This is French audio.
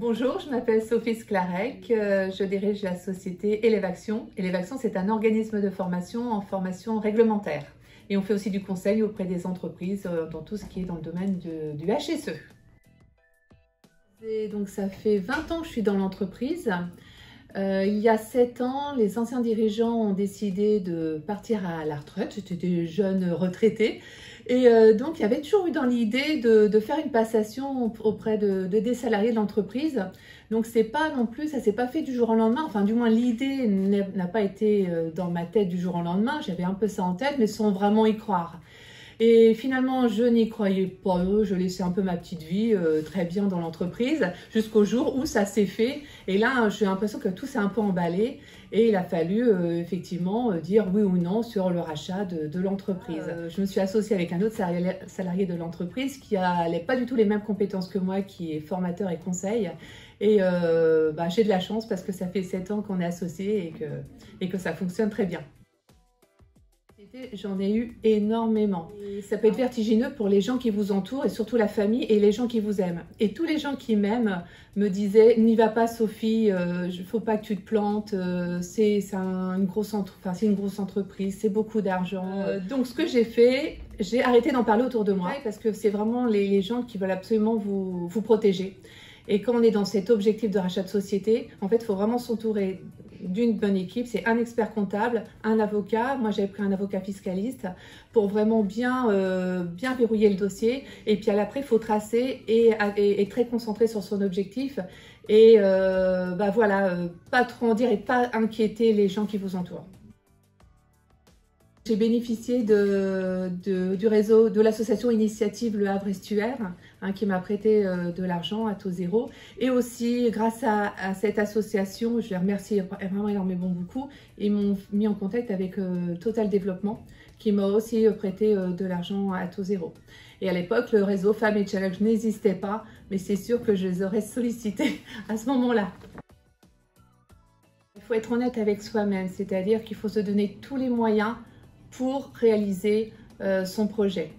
Bonjour, je m'appelle Sophie Sklarek, je dirige la société Elevaction. Elevaction, c'est un organisme de formation en formation réglementaire. Et on fait aussi du conseil auprès des entreprises dans tout ce qui est dans le domaine du HSE. Et donc ça fait 20 ans que je suis dans l'entreprise. Il y a 7 ans, les anciens dirigeants ont décidé de partir à la retraite. C'était des jeunes retraités. Et donc, il y avait toujours eu dans l'idée de faire une passation auprès des salariés de l'entreprise. Donc, c'est pas non plus, ça s'est pas fait du jour au lendemain. Enfin, du moins, l'idée n'a pas été dans ma tête du jour au lendemain. J'avais un peu ça en tête, mais sans vraiment y croire. Et finalement, je n'y croyais pas, je laissais un peu ma petite vie très bien dans l'entreprise jusqu'au jour où ça s'est fait. Et là, j'ai l'impression que tout s'est un peu emballé et il a fallu effectivement dire oui ou non sur le rachat de l'entreprise. Je me suis associée avec un autre salarié de l'entreprise qui n'avait pas du tout les mêmes compétences que moi, qui est formateur et conseil. Et j'ai de la chance parce que ça fait 7 ans qu'on est associés et que ça fonctionne très bien. J'en ai eu énormément. Et ça peut être vertigineux pour les gens qui vous entourent et surtout la famille et les gens qui vous aiment. Et tous les gens qui m'aiment me disaient « N'y va pas Sophie, il ne faut pas que tu te plantes, c'est une grosse entreprise, c'est beaucoup d'argent. » Donc ce que j'ai fait, j'ai arrêté d'en parler autour de moi parce que c'est vraiment les gens qui veulent absolument vous protéger. Et quand on est dans cet objectif de rachat de société, en fait, il faut vraiment s'entourer d'une bonne équipe. C'est un expert comptable, un avocat. Moi, j'avais pris un avocat fiscaliste pour vraiment bien verrouiller le dossier. Et puis après, il faut tracer et être très concentré sur son objectif. Et pas trop en dire et pas inquiéter les gens qui vous entourent. J'ai bénéficié du réseau de l'association Initiative Le Havre Estuaire, qui m'a prêté de l'argent à taux zéro. Et aussi, grâce à cette association, je les remercie vraiment énormément beaucoup, ils m'ont mis en contact avec Total Développement, qui m'a aussi prêté de l'argent à taux zéro. Et à l'époque, le réseau Femmes et Challenge n'existait pas, mais c'est sûr que je les aurais sollicités à ce moment-là. Il faut être honnête avec soi-même, c'est-à-dire qu'il faut se donner tous les moyens pour réaliser son projet.